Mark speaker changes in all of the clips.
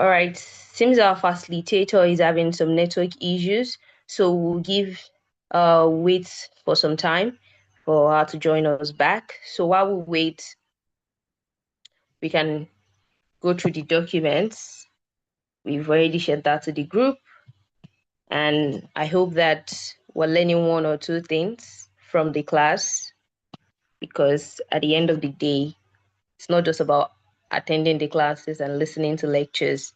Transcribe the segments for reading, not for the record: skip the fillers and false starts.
Speaker 1: All right. Seems our facilitator is having some network issues, so we'll give wait for some time for her to join us back. So while we wait, we can go through the documents. We've already shared that to the group, and I hope that we're learning one or two things from the class, because at the end of the day, it's not just about attending the classes and listening to lectures.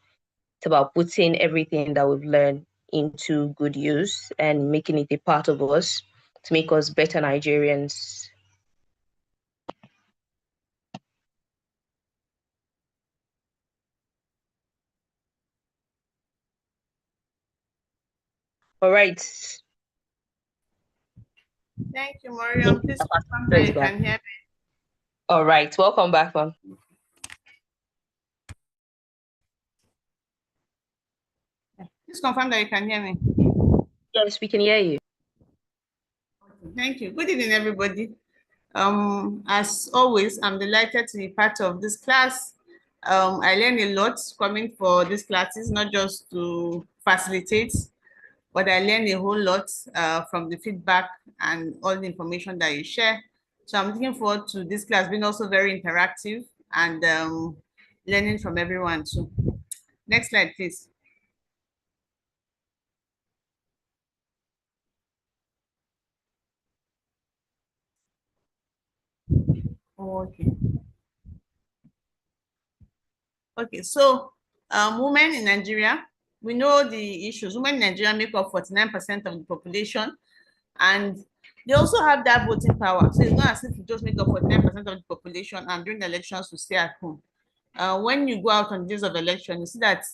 Speaker 1: It's about putting everything that we've learned into good use and making it a part of us to make us better Nigerians. All right.
Speaker 2: Thank you, Mariam. Please confirm that you can hear me.
Speaker 1: All right. Welcome back, ma'am.
Speaker 2: Please confirm that you can hear me.
Speaker 1: Yes, we can hear you.
Speaker 2: Thank you. Good evening, everybody. As always, I'm delighted to be part of this class. I learned a lot coming for these classes, not just to facilitate, but I learned a whole lot from the feedback and all the information that you share. So I'm looking forward to this class being also very interactive and learning from everyone too. Next slide, please. Okay. Okay, so women in Nigeria, we know the issues. Women in Nigeria make up 49% of the population, and they also have that voting power. So it's not as if you just make up 49% of the population and during the elections you stay at home. When you go out on days of election, you see that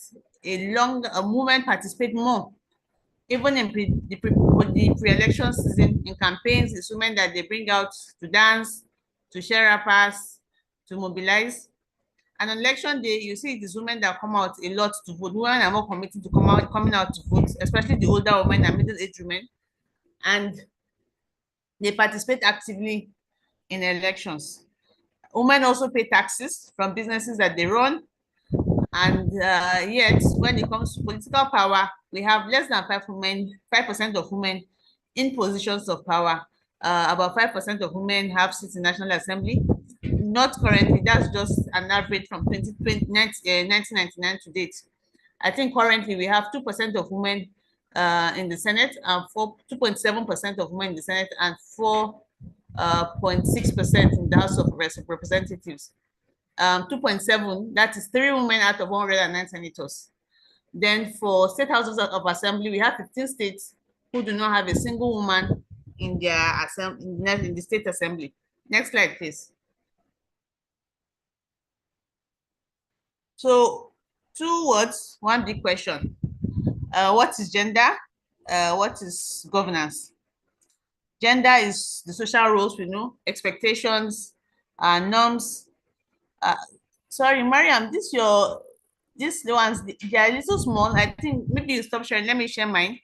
Speaker 2: a women participate more. Even in the pre-election season, in campaigns, it's women that they bring out to dance, to share rappers, to mobilize. And on election day, you see it is women that come out a lot to vote. Women are more committed to coming out to vote, especially the older women and middle-aged women. And they participate actively in elections. Women also pay taxes from businesses that they run. And yet, when it comes to political power, we have less than 5% of women in positions of power. About 5% of women have seats in National Assembly. Not currently, that's just an average from 1999 to date. I think currently we have 2% of women in the Senate and 2.7% of women in the Senate and 4.6% in the House of Representatives. 2.7, that is 3 women out of 109 senators. Then for state houses of assembly, we have 15 states who do not have a single woman in their in the state assembly. Next slide, please. So 2 words, 1 big question. What is gender? What is governance? Gender is the social roles we know, expectations, norms. Sorry, Mariam, these ones, they are a little small. I think maybe you stop sharing. Let me share mine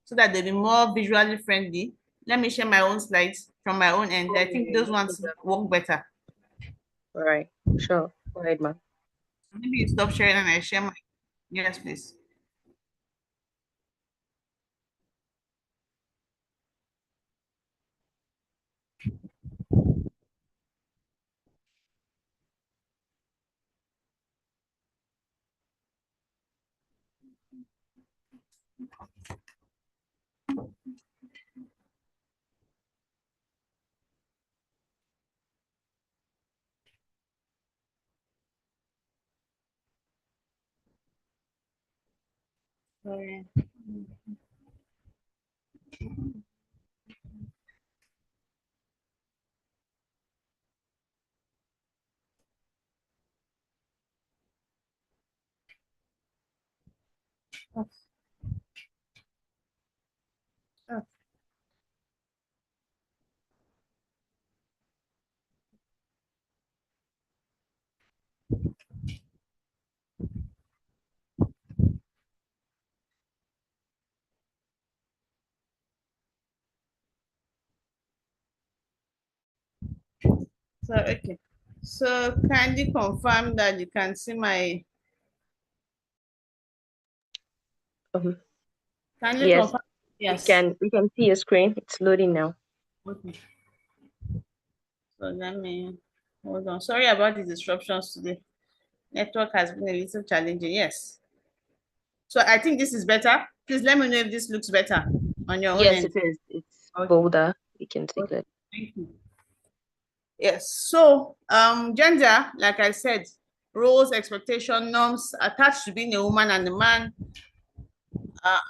Speaker 2: so that they'll be more visually friendly. Let me share my own slides from my own end. I think those ones work better.
Speaker 1: All right. Sure. Go ahead, ma'am.
Speaker 2: Maybe you stop sharing and I share mine. Yes, please. Sorry. Oh, oh. So, okay. So kindly confirm that you can see my
Speaker 1: Um,
Speaker 2: Kindly
Speaker 1: yes,
Speaker 2: confirm.
Speaker 1: we
Speaker 2: Yes.
Speaker 1: can see your screen. It's loading now.
Speaker 2: Okay. So let me hold on. Sorry about the disruptions today. Network has been a little challenging. Yes. So I think this is better. Please let me know if this looks better on your own
Speaker 1: Yes,
Speaker 2: end.
Speaker 1: it is. It's
Speaker 2: Okay.
Speaker 1: bolder. We can see
Speaker 2: Okay.
Speaker 1: clearly.
Speaker 2: Thank you. Yes. So gender, like I said, roles, expectation, norms attached to being a woman and a man,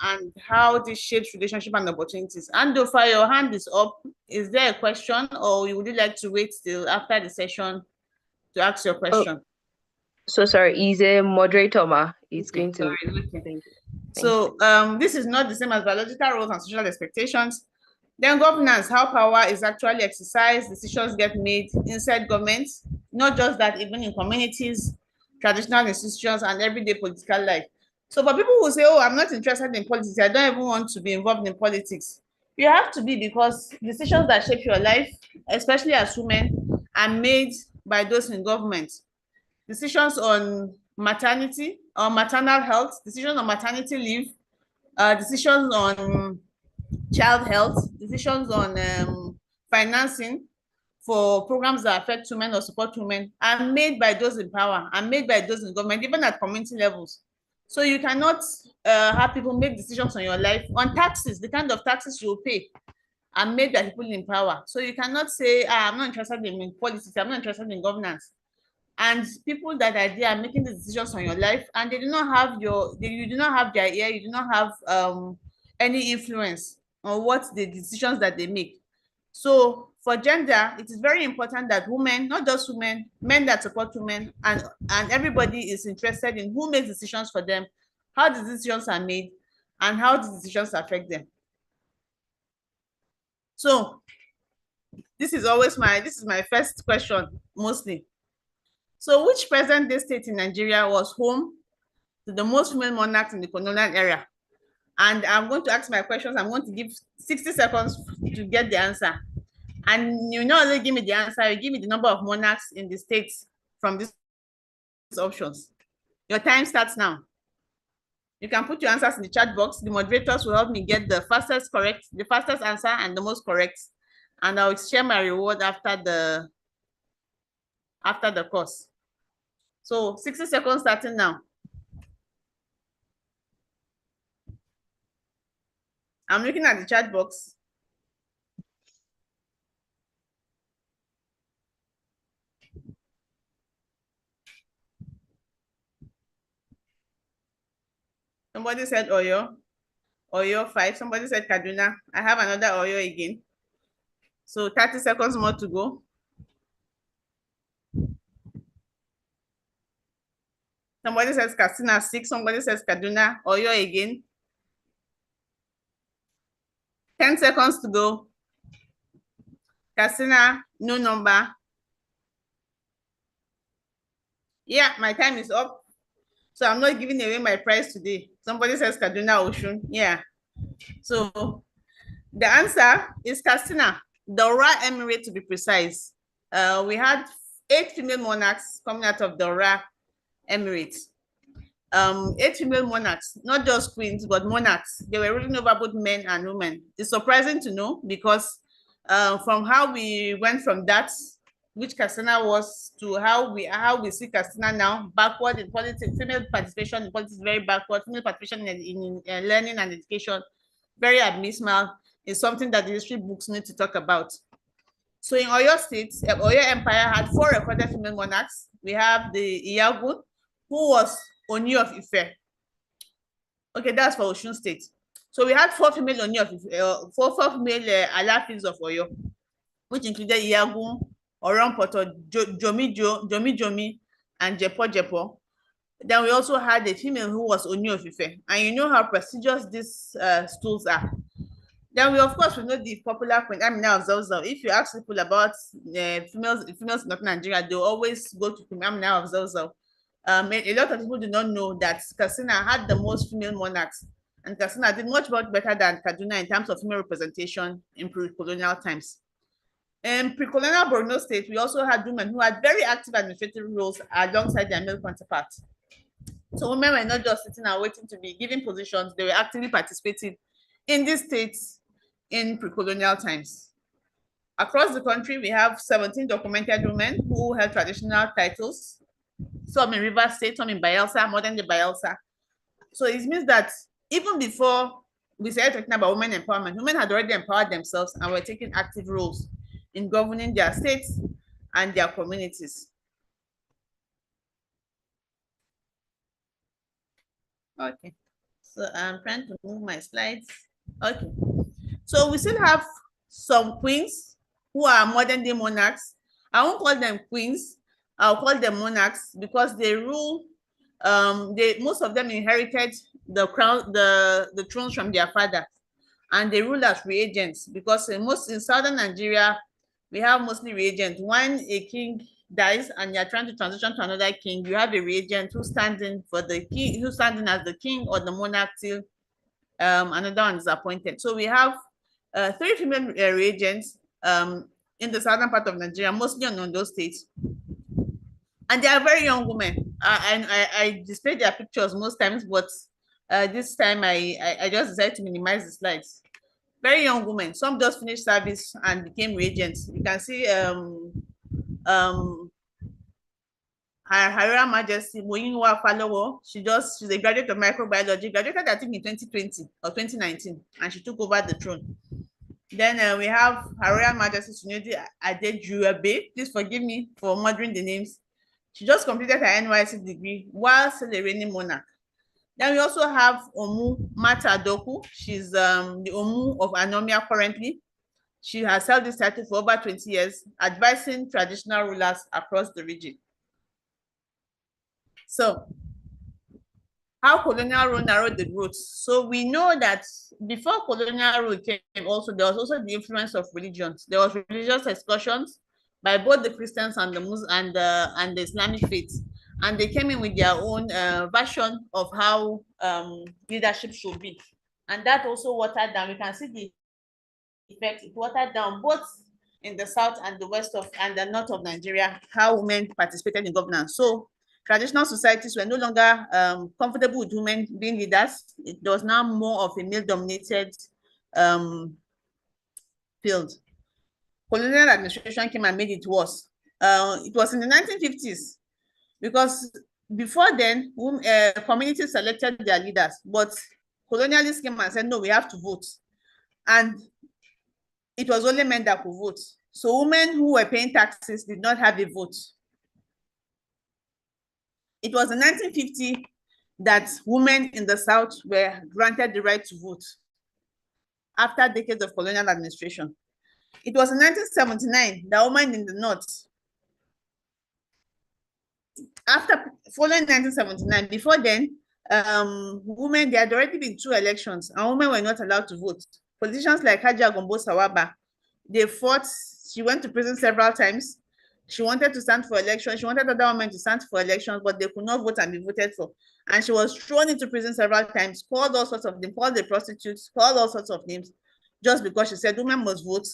Speaker 2: and how this shapes relationship and opportunities. Andofa, your hand is up. Is there a question, or would you like to wait till after the session to ask your
Speaker 1: Oh,
Speaker 2: question?
Speaker 1: so sorry. He's a moderator, ma. He's
Speaker 2: Okay,
Speaker 1: going to.
Speaker 2: sorry. Okay.
Speaker 1: Thank you. Thank you.
Speaker 2: So this is not the same as biological roles and social expectations. Then governance, how power is actually exercised, decisions get made inside governments, not just that, even in communities, traditional institutions, and everyday political life. So for people who say, oh, I'm not interested in politics, I don't even want to be involved in politics, you have to be, because decisions that shape your life, especially as women, are made by those in government. Decisions on maternity or maternal health, decisions on maternity leave, decisions on child health, decisions on financing for programs that affect women or support women are made by those in power and made by those in government, even at community levels. So you cannot have people make decisions on your life. On taxes, the kind of taxes you will pay are made by people in power. So you cannot say, ah, I'm not interested in politics, I'm not interested in governance. And people that are there are making the decisions on your life, and they do not have you do not have their ear, you do not have any influence on what the decisions that they make. So for gender, it is very important that women, not just women, men that support women, and everybody is interested in who makes decisions for them, how the decisions are made, and how the decisions affect them. So this is my first question mostly. So which present day state in Nigeria was home to the most female monarchs in the colonial era? And I'm going to ask my questions. I'm going to give 60 seconds to get the answer. And you not only give me the answer, you give me the number of monarchs in the states from these options. Your time starts now. You can put your answers in the chat box. The moderators will help me get the fastest answer and the most correct. And I'll share my reward after the course. So 60 seconds starting now. I'm looking at the chat box. Somebody said Oyo. Oyo 5. Somebody said Kaduna. I have another Oyo again. So 30 seconds more to go. Somebody says Katsina 6. Somebody says Kaduna. Oyo again. 10 seconds to go. Katsina, no number. Yeah, my time is up. So I'm not giving away my prize today. Somebody says Kaduna Oshun. Yeah. So the answer is Katsina, the Ra Emirate to be precise. We had 8 female monarchs coming out of the Ra Emirate. 8 female monarchs, not just queens, but monarchs. They were ruling over both men and women. It's surprising to know, because from how we went from that, which Katsina was, to how we see Katsina now, backward in politics. Female participation in politics is very backward. Female participation in learning and education, very abysmal. Is something that the history books need to talk about. So in Oyo State, Oyo Empire had 4 recorded female monarchs. We have the Iyagun, who was Oni of Ife. Okay, that's for Osun State. So we had 4 female Oni of Ife, four female Alafis of Oyo, which included Iyagun, Oronpoto, Jomi, and Jepo. Then we also had a female who was Oni of Ife. And you know how prestigious these stools are. Then we, of course, we know the popular Queen Amina of Zauzau. If you ask people about females in North Nigeria, they'll always go to Queen Amina of Zauzau. A lot of people do not know that Katsina had the most female monarchs, and Katsina did much better than Kaduna in terms of female representation in pre-colonial times. In pre-colonial Borno State, we also had women who had very active administrative roles alongside their male counterparts. So women were not just sitting and waiting to be given positions, they were actively participating in these states in pre-colonial times. Across the country, we have 17 documented women who held traditional titles, some in Rivers State, some in Bayelsa, modern day Bayelsa. So it means that even before we started talking about women empowerment, women had already empowered themselves and were taking active roles in governing their states and their communities. Okay, so I'm trying to move my slides. Okay, so we still have some queens who are modern day monarchs. I won't call them queens, I'll call them monarchs because they rule. They most of them inherited the crown, the thrones from their fathers, and they rule as regents because in southern Nigeria, we have mostly regents. When a king dies and you're trying to transition to another king, you have a regent who stands in for the king, who stands in as the king or the monarch till another one is appointed. So we have three female regents in the southern part of Nigeria, mostly on Ondo State, and they are very young women. I display their pictures most times, but this time I just decided to minimize the slides. Very young women. Some just finished service and became regents. You can see um, Her Royal Majesty Moyinwa Falowo. She's a graduate of microbiology, graduated I think in 2020 or 2019, and she took over the throne. Then we have Her Royal Majesty Sunedi Adejuabe. Please forgive me for murdering the names. She just completed her NYC degree while still a reigning monarch. Then we also have Omu Mata Doku. She's the Omu of Anomia currently. She has held this title for over 20 years, advising traditional rulers across the region. So, how colonial rule narrowed the roots. So we know that before colonial rule came, also there was also the influence of religions. There was religious excursions by both the Christians and the Muslims and the Islamic faiths, and they came in with their own version of how leadership should be, and that also watered down. We can see the effect. It watered down both in the south and the west of and the north of Nigeria how women participated in governance. So traditional societies were no longer comfortable with women being leaders. It was now more of a male-dominated field. Colonial administration came and made it worse. It was in the 1950s because before then, communities selected their leaders, but colonialists came and said, no, we have to vote. And it was only men that could vote. So women who were paying taxes did not have a vote. It was in 1950 that women in the South were granted the right to vote after decades of colonial administration. It was in 1979 that women in the North, following 1979, before then, women, there had already been 2 elections and women were not allowed to vote. Politicians like Haji Agombo Sawaba, they fought. She went to prison several times. She wanted to stand for election. She wanted other women to stand for elections, but they could not vote and be voted for. And she was thrown into prison several times, called all sorts of names, called the prostitutes, called all sorts of names, just because she said women must vote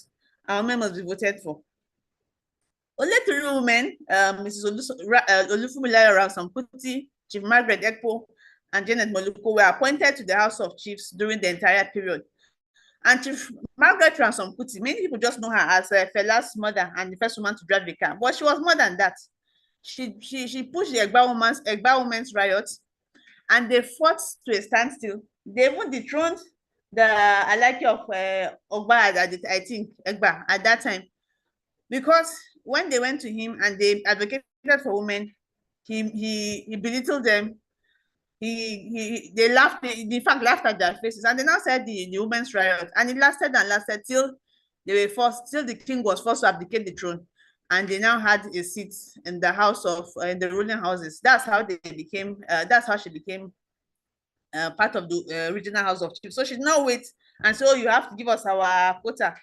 Speaker 2: and women must be voted for. Only 3 women, Mrs. Olufunmilayo Ransome-Kuti, Chief Margaret Ekpo, and Janet Moluko, were appointed to the House of Chiefs during the entire period. And Chief Margaret Ransome-Kuti, many people just know her as Fela's mother and the first woman to drive the car, but she was more than that. She pushed the Egba women's riot, and they fought to a standstill. They even dethroned the Alaki of Ogba, I think, Egba at that time, because when they went to him and they advocated for women, he belittled them. They laughed, they in fact laughed at their faces, and they now said the women's riot, and it lasted and lasted till they were forced, till the king was forced to abdicate the throne, and they now had a seat in the house of in the ruling houses. That's how they became. That's how she became part of the regional house of chiefs. So she did not wait and so you have to give us our quota.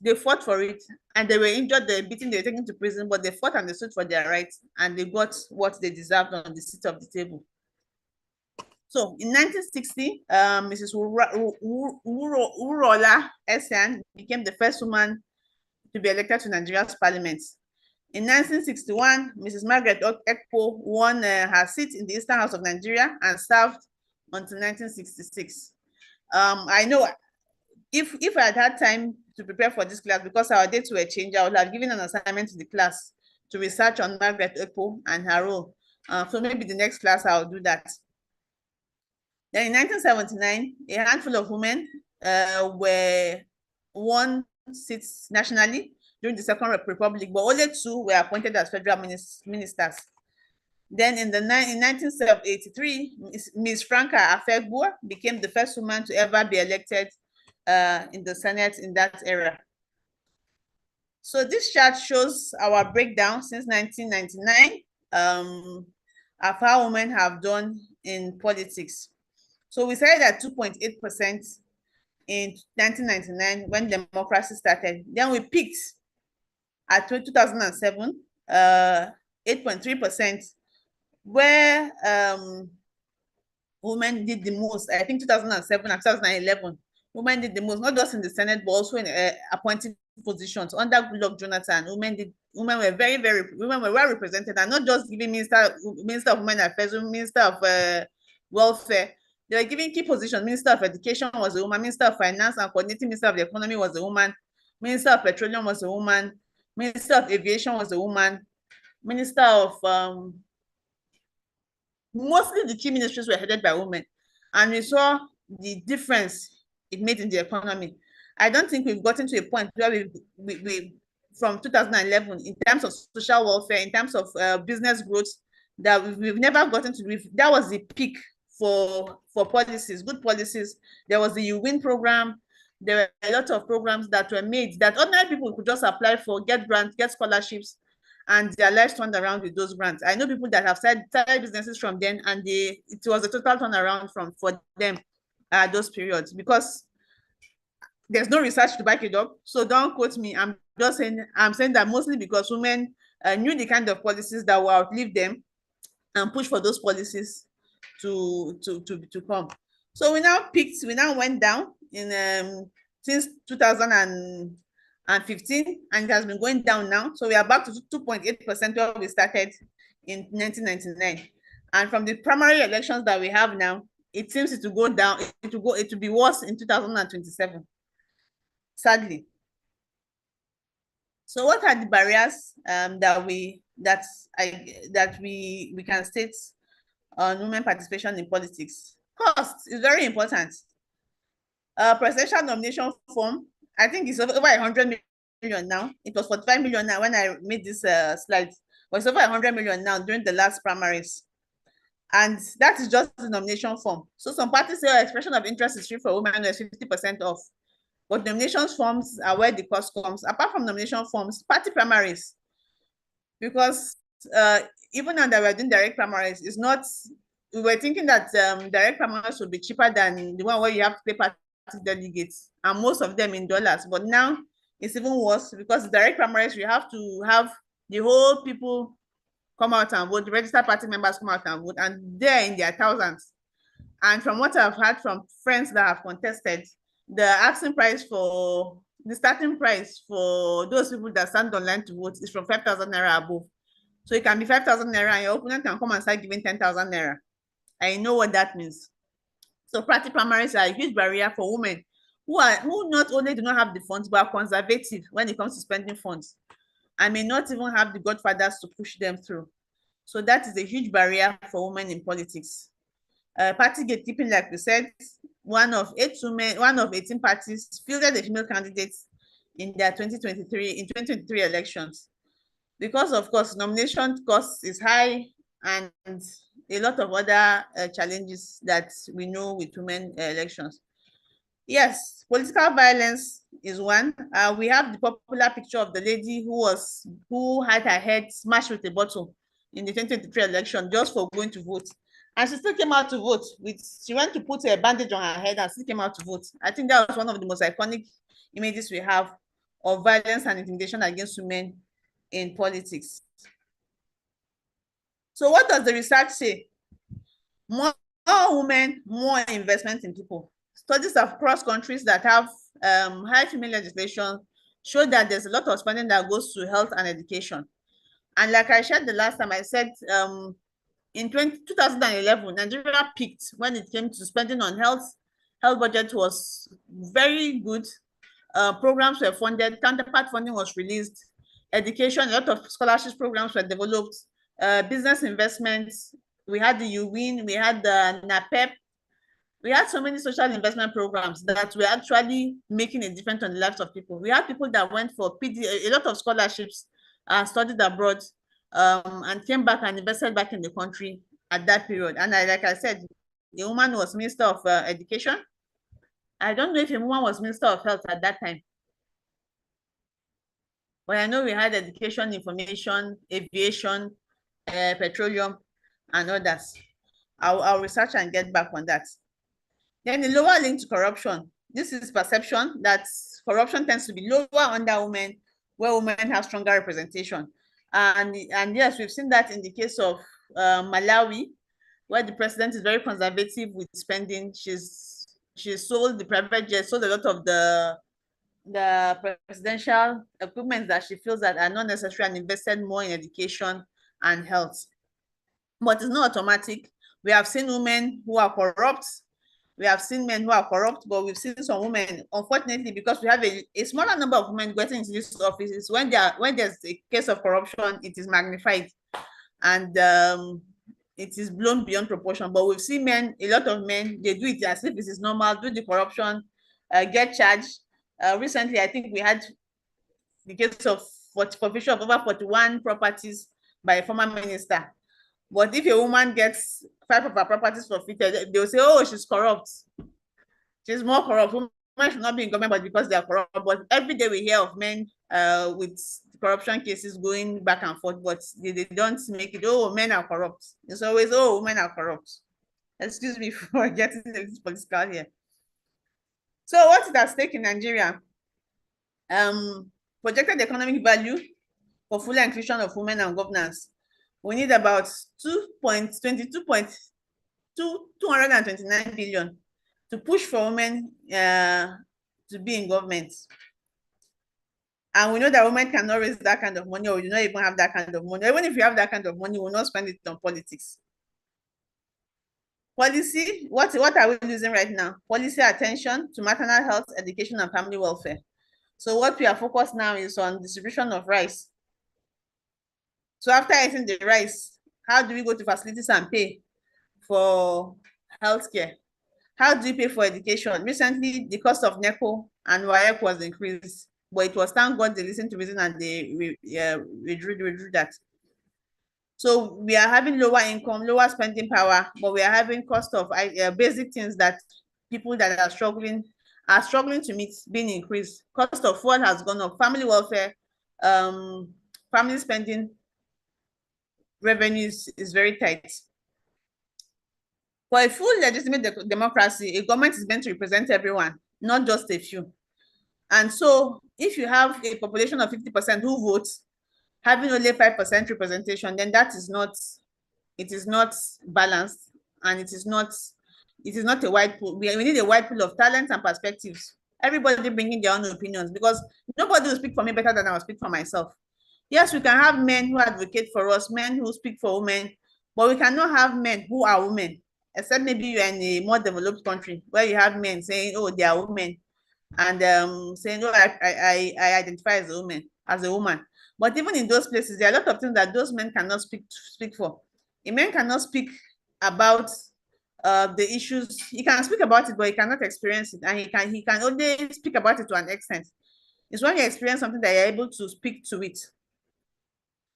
Speaker 2: They fought for it and they were injured, they were beaten, they were taken to prison, but they fought and they stood for their rights and they got what they deserved on the seat of the table. So in 1960, Mrs. Urola Essian became the first woman to be elected to Nigeria's parliament. In 1961, Mrs. Margaret Ekpo won her seat in the Eastern House of Nigeria and served until 1966. I know if I had time to prepare for this class, because our dates were changed, I would have given an assignment to the class to research on Margaret Ekpo and her role. So maybe the next class I'll do that. Then in 1979, a handful of women were won seats nationally during the Second Republic, but only 2 were appointed as federal ministers. Then in 1983, Ms. Franca Afegbua became the first woman to ever be elected in the Senate in that era. So this chart shows our breakdown since 1999 of how women have done in politics. So we started at 2.8% in 1999 when democracy started. Then we peaked at 2007, 8.3%, where women did the most. I think 2007 and 2011, women did the most, not just in the Senate, but also in appointing positions. Under Goodluck Jonathan, women were well represented, and not just giving Minister of Women Affairs, Minister of Welfare. They were giving key positions. Minister of Education was a woman. Minister of Finance and Coordinating Minister of the Economy was a woman. Minister of Petroleum was a woman. Minister of Aviation was a woman. Minister of mostly the key ministries were headed by women, and we saw the difference it made in the economy. I don't think we've gotten to a point where we from 2011 in terms of social welfare, in terms of business growth, that we've never gotten to. That was the peak for policies, good policies. There was the You Win program. There were a lot of programs that were made that ordinary people could just apply for, get grants, get scholarships, and their lives turned around with those grants. I know people that have started businesses from then, and it was a total turnaround for them at those periods, because there's no research to back it up. So don't quote me. I'm saying that mostly because women knew the kind of policies that will outlive them and push for those policies to come. So we now went down in since 2015, and it has been going down now. So we are back to 2.8% where we started in 1999. And from the primary elections that we have now, it seems to go down. It will be worse in 2027. Sadly. So what are the barriers that we can state on women participation in politics? Cost is very important. Presidential nomination form, I think it's over 100 million now. It was 45 million now when I made this slide. But it's over 100 million now during the last primaries. And that is just the nomination form. So some parties say expression of interest is free for women, is 50% off. But nomination forms are where the cost comes. Apart from nomination forms, party primaries, because even now that we're doing direct primaries, it's not, we were thinking that direct primaries would be cheaper than the one where you have to pay party delegates, and most of them in dollars. But now it's even worse, because direct primaries, you have to have the whole people come out and vote, the registered party members come out and vote, and they're in their thousands. And from what I've heard from friends that have contested, the asking price for the starting price for those people that stand online to vote is from 5,000 naira above. So it can be 5,000 naira, and your opponent can come and start giving 10,000 naira. I know what that means. So party primaries are a huge barrier for women who not only do not have the funds, but are conservative when it comes to spending funds, and may not even have the godfathers to push them through. So that is a huge barrier for women in politics. Party gatekeeping, like we said, one of 18 parties fielded a female candidate in their 2023 elections, because of course nomination cost is high, and a lot of other challenges that we know with women elections. Yes, political violence is one. We have the popular picture of the lady who had her head smashed with a bottle in the 2023 election just for going to vote. And she still came out to vote. She went to put a bandage on her head and still came out to vote. I think that was one of the most iconic images we have of violence and intimidation against women in politics. So what does the research say? More women, more investment in people. Studies across countries that have high female legislation show that there's a lot of spending that goes to health and education. And like I shared the last time, I said in 2011, Nigeria peaked when it came to spending on health. Health budget was very good. Programs were funded, counterpart funding was released, education, a lot of scholarships programs were developed, business investments, we had the UWIN, we had the NAPEP, we had so many social investment programs that were actually making a difference on the lives of people. We had people that went for PD, a lot of scholarships, studied abroad, and came back and invested back in the country at that period. And like I said, the woman was Minister of Education. I don't know if a woman was Minister of Health at that time. But I know we had education, information, aviation, petroleum, and others. I'll research and get back on that. Then the lower link to corruption. This is perception that corruption tends to be lower under women, where women have stronger representation. And yes, we've seen that in the case of Malawi, where the president is very conservative with spending. She's sold the private jet, sold a lot of the presidential equipment that she feels that are not necessary, and invested more in education and health. But it's not automatic. We have seen women who are corrupt. We have seen men who are corrupt, but we've seen some women, unfortunately, because we have a smaller number of women getting into these offices. When there's a case of corruption, it is magnified, and it is blown beyond proportion. But we've seen men, a lot of men, they do it as if it is normal, do the corruption, get charged. Recently, I think we had the case of forfeiture of over 41 properties by a former minister. But if a woman gets 5 of her properties forfeited, they'll say, oh, she's corrupt. She's more corrupt. Women should not be in government, but because they are corrupt. But every day we hear of men with corruption cases going back and forth, but they don't make it, oh, men are corrupt. It's always, oh, women are corrupt. Excuse me for getting this political here. So what is at stake in Nigeria? Projected economic value for full inclusion of women and governance. We need about 229 billion to push for women to be in government. And we know that women cannot raise that kind of money, or we do not even have that kind of money. Even if you have that kind of money, we will not spend it on politics. Policy, what are we losing right now? Policy attention to maternal health, education, and family welfare. So what we are focused now is on distribution of rice. So after eating the rice, how do we go to facilities and pay for healthcare? How do you pay for education? Recently, the cost of NECO and WAEC was increased, but it was, thank God, they listened to reason and they withdrew that. So we are having lower income, lower spending power, but we are having cost of basic things that people that are struggling to meet being increased. Cost of food has gone up. Family welfare, family spending revenues is very tight. For a full legitimate democracy, a government is meant to represent everyone, not just a few. And so if you have a population of 50% who votes, having only 5% representation, then that is not, it is not balanced, and it is not a wide pool. We need a wide pool of talents and perspectives. Everybody bringing their own opinions, because nobody will speak for me better than I will speak for myself. Yes, we can have men who advocate for us, men who speak for women, but we cannot have men who are women, except maybe you're in a more developed country where you have men saying, oh, they are women, and saying, oh, I identify as a woman. But even in those places, there are a lot of things that those men cannot speak for. A man cannot speak about the issues. He can speak about it, but he cannot experience it, and he can only speak about it to an extent. It's when you experience something that you're able to speak to it.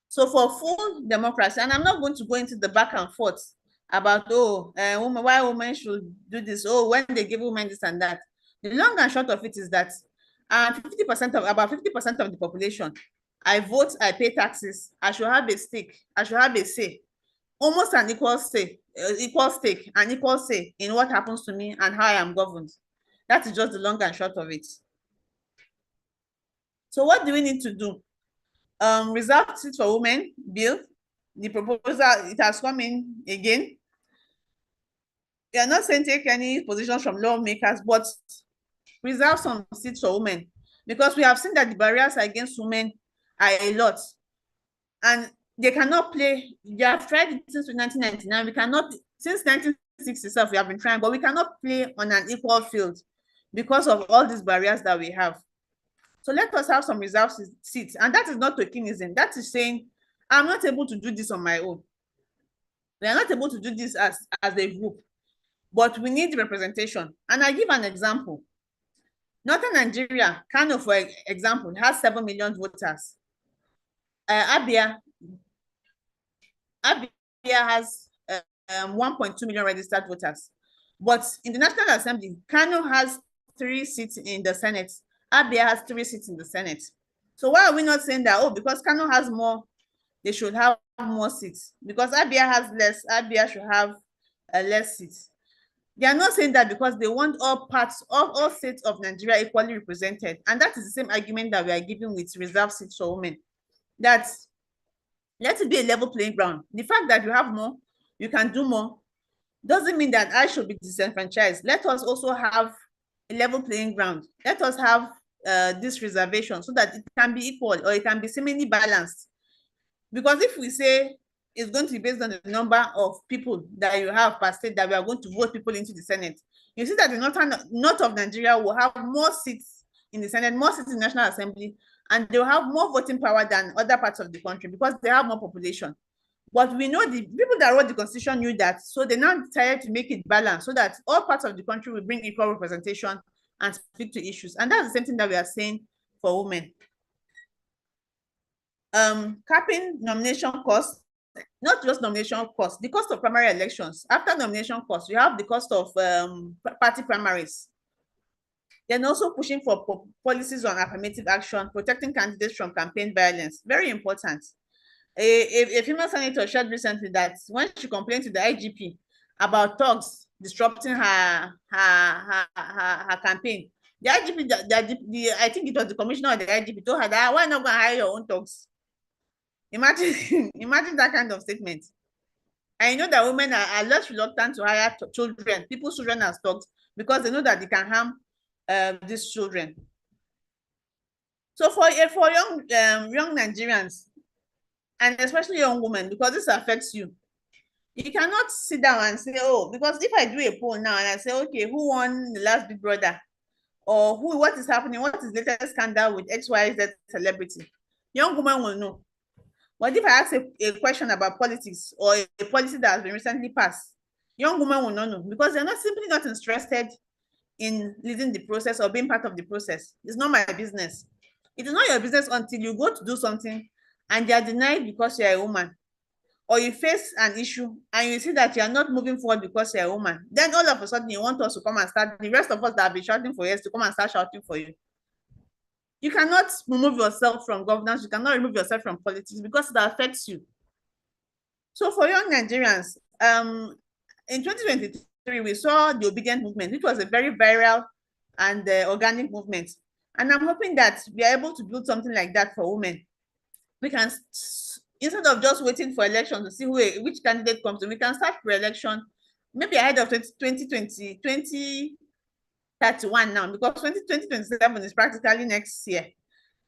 Speaker 2: So for full democracy, and I'm not going to go into the back and forth about, oh, why women should do this, oh, when they give women this and that. The long and short of it is that about 50% of the population, I vote, I pay taxes, I should have a stake, I should have a say, almost an equal stake and equal say in what happens to me and how I am governed. That is just the long and short of it. So what do we need to do? Reserved seats for women bill, the proposal, it has come in again. We are not saying take any positions from lawmakers, but reserve some seats for women, because we have seen that the barriers against women are a lot. And they cannot play. They have tried it since 1999. We cannot, since 1960 itself, we have been trying, but we cannot play on an equal field because of all these barriers that we have. So let us have some reserved seats. And that is not tokenism. That is saying, I'm not able to do this on my own. We are not able to do this as a group, but we need representation. And I give an example. Northern Nigeria, Kano, for example, has 7 million voters. Abia has 1.2 million registered voters. But in the National Assembly, Kano has 3 seats in the Senate. Abia has 3 seats in the Senate. So why are we not saying that, oh, because Kano has more, they should have more seats? Because Abia has less, Abia should have less seats. They are not saying that because they want all parts of all states of Nigeria equally represented. And that is the same argument that we are giving with reserved seats for women. That let it be a level playing ground. The fact that you have more, you can do more, doesn't mean that I should be disenfranchised. Let us also have a level playing ground. Let us have this reservation so that it can be equal or it can be seemingly balanced. Because if we say it's going to be based on the number of people that you have per state that we are going to vote people into the Senate, you see that the north of Nigeria will have more seats in the Senate, more seats in the National Assembly, and they'll have more voting power than other parts of the country because they have more population. But we know the people that wrote the constitution knew that, so they now decided to make it balanced so that all parts of the country will bring equal representation and speak to issues. And that's the same thing that we are saying for women. Capping nomination costs, not just nomination costs, the cost of primary elections. After nomination costs, we have the cost of party primaries. Then also pushing for policies on affirmative action, protecting candidates from campaign violence. Very important. A female senator shared recently that when she complained to the IGP about thugs disrupting her campaign, the IGP, I think it was the commissioner of the IGP, told her that, why not go and hire your own thugs? Imagine, imagine that kind of statement. I know that women are less reluctant to hire children, people's children as thugs, because they know that they can harm these children. So for young Nigerians, and especially young women, because this affects you, you cannot sit down and say, oh, because if I do a poll now and I say, okay, who won the last Big Brother? Or what is happening? What is the latest scandal with XYZ celebrity? Young women will know. But if I ask a question about politics or a policy that has been recently passed, young women will not know because they're simply not interested in leading the process or being part of the process. It's not my business. It is not your business until you go to do something and they are denied because you're a woman, or you face an issue and you see that you are not moving forward because you're a woman. Then all of a sudden you want us to come and start, the rest of us that have been shouting for years, to come and start shouting for you. You cannot remove yourself from governance. You cannot remove yourself from politics because it affects you. So for young Nigerians, in 2023, we saw the obedient movement, which was a very viral and organic movement. And I'm hoping that we are able to build something like that for women. We can, instead of just waiting for election to see which candidate comes in, we can start pre-election maybe ahead of 2031 now, because 2027 is practically next year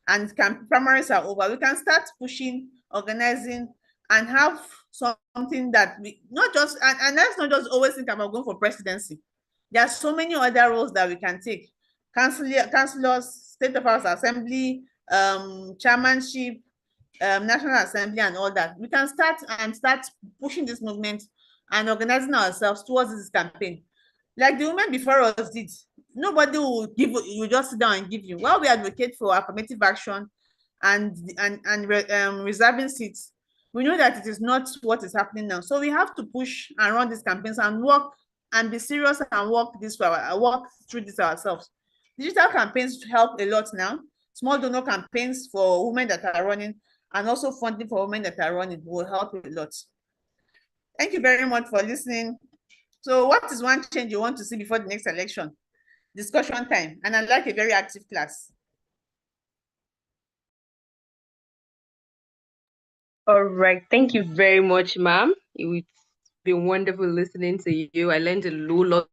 Speaker 2: and primaries are over. We can start pushing, organizing, and have something that we not just, and let's not just always think about going for presidency. There are so many other roles that we can take. Councillors, State of House Assembly, chairmanship, National Assembly, and all that. We can start pushing this movement and organizing ourselves towards this campaign. Like the women before us did. Nobody will give you, just sit down and give you. While we advocate for affirmative action and reserving seats, we know that it is not what is happening now. So we have to push and run these campaigns and work and be serious and work through this ourselves. Digital campaigns help a lot now. Small donor campaigns for women that are running, and also funding for women that are running, will help a lot. Thank you very much for listening. So what is one change you want to see before the next election? Discussion time. And I'd like a very active class.
Speaker 1: All right. Thank you very much, ma'am. It's been wonderful listening to you. I learned a lot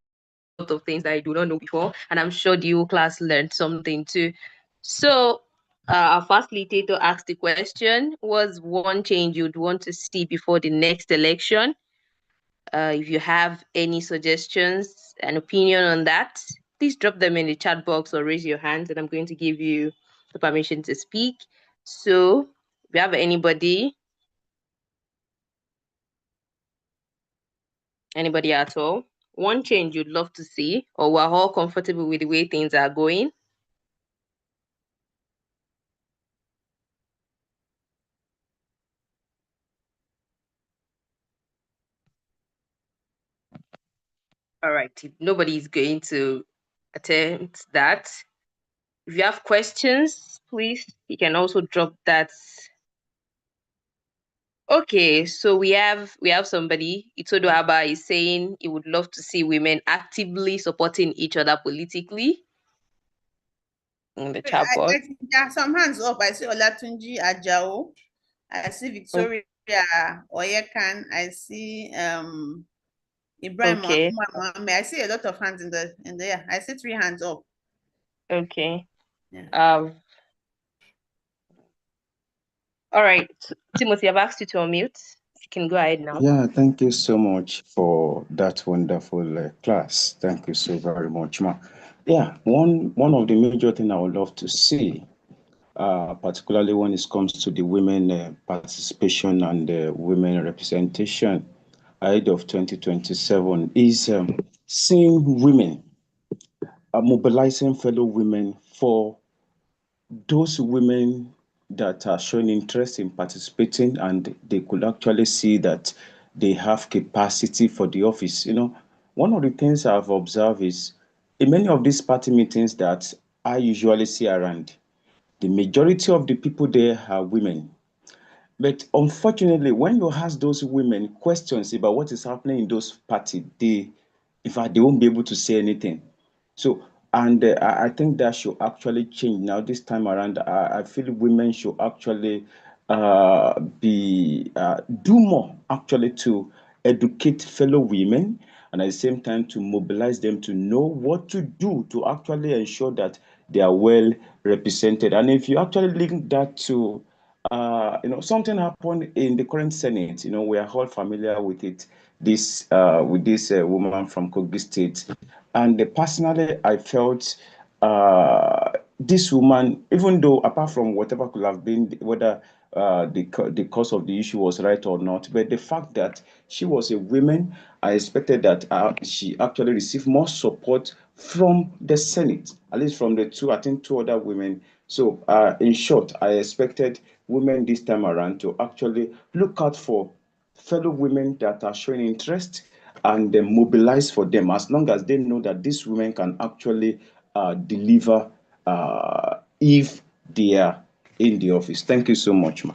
Speaker 1: of things that I do not know before, and I'm sure the whole class learned something too. So Our facilitator asked the question, what's one change you'd want to see before the next election? If you have any suggestions and opinion on that, please drop them in the chat box or raise your hand, and I'm going to give you the permission to speak. So, if you have anybody at all, one change you'd love to see, or we're all comfortable with the way things are going? All right, if nobody is going to attempt that. If you have questions, please, you can also drop that. Okay, so we have somebody. Itodo Aba is saying he would love to see women actively supporting each other politically in the chat box.
Speaker 2: There are some hands up. I see Olatunji Ajao. I see Victoria Oyekan. I see Ibrahim
Speaker 1: Okay,
Speaker 2: Mohammed. I see a lot of hands in the yeah. I see 3 hands up.
Speaker 1: okay.
Speaker 2: Yeah.
Speaker 1: All right, Timothy, I've asked you to unmute. You can go ahead now.
Speaker 3: Yeah, thank you so much for that wonderful class. Thank you so very much, ma. Yeah, one of the major things I would love to see, particularly when it comes to the women participation and women representation ahead of 2027, is seeing women mobilizing fellow women for those women that are showing interest in participating and they could actually see that they have capacity for the office. One of the things I've observed is in many of these party meetings that I usually see around, the majority of the people there are women. But unfortunately, when you ask those women questions about what is happening in those parties, in fact, they won't be able to say anything. So, and I think that should actually change now. This time around, I feel women should actually be do more actually to educate fellow women and at the same time to mobilize them to know what to do to actually ensure that they are well represented. And if you actually link that to something happened in the current Senate. We are all familiar with it. This woman from Kogi State, and personally, I felt this woman, even though apart from whatever could have been, whether the cause of the issue was right or not, but the fact that she was a woman, I expected that she actually received more support from the Senate, at least from the two, I think two other women. So, in short, I expected women this time around to actually look out for fellow women that are showing interest and then mobilize for them as long as they know that these women can actually deliver if they are in the office. Thank you so much, ma.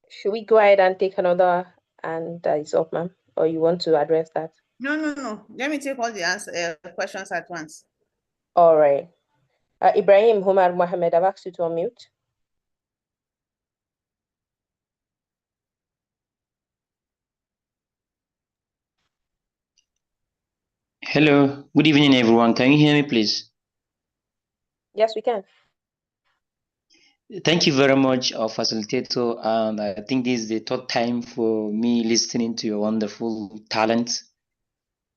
Speaker 1: Should we go ahead and take another and that is up, ma'am? Or you want to address that?
Speaker 2: No. Let me take all the questions at once.
Speaker 1: All right. Ibrahim Humar Mohammed, I've asked you to unmute.
Speaker 4: Hello, good evening, everyone. Can you hear me, please?
Speaker 1: Yes, we can.
Speaker 4: Thank you very much, our facilitator. And I think this is the third time for me listening to your wonderful talent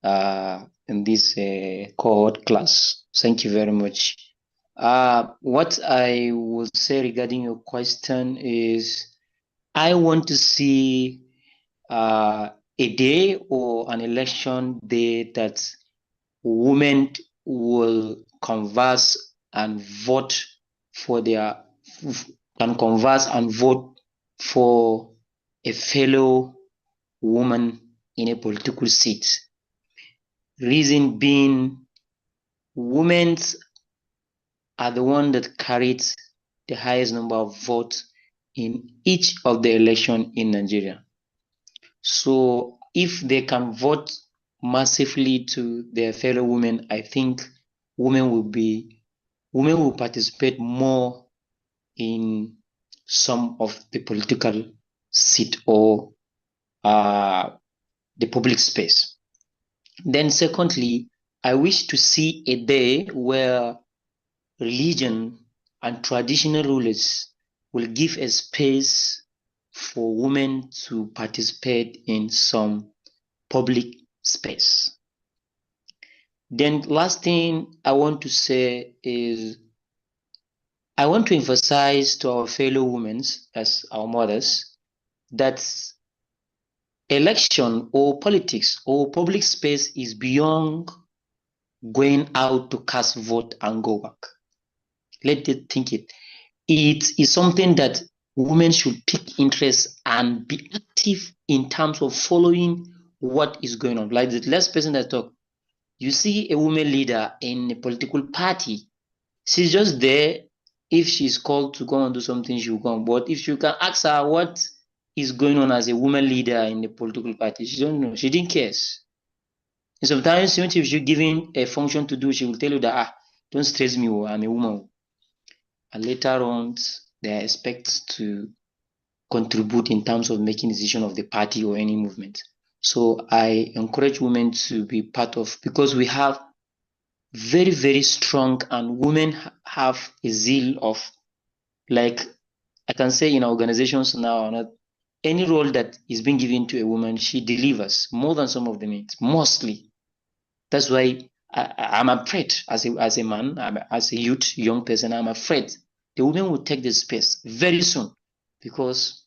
Speaker 4: in this cohort class. Thank you very much. What I will say regarding your question is I want to see a day or an election day that women will converse and vote for their can converse and vote for a fellow woman in a political seat. Reason being, women are the one that carried the highest number of votes in each of the election in Nigeria. So if they can vote massively to their fellow women, I think women will participate more in some of the political seat or the public space. Then secondly, I wish to see a day where religion and traditional rulers will give a space for women to participate in some public space. Then last thing I want to say is I want to emphasize to our fellow women as our mothers that election or politics or public space is beyond going out to cast vote and go back. Let them think it. It is something that women should pick interest and be active in terms of following what is going on. Like the last person that talked, you see a woman leader in a political party, she's just there. If she's called to go and do something, she'll go on. But if you can ask her what is going on as a woman leader in the political party, she don't know. She didn't care. And sometimes even if you're given a function to do, she will tell you that don't stress me, I'm a woman. And later on, they are expected to contribute in terms of making decision of the party or any movement. So I encourage women to be part of, because we have very, very strong, and women have a zeal of, like I can say in our organizations now, not any role that is being given to a woman, she delivers more than some of the men, mostly. That's why I'm afraid as a man, as a youth, young person, I'm afraid the women will take this space very soon because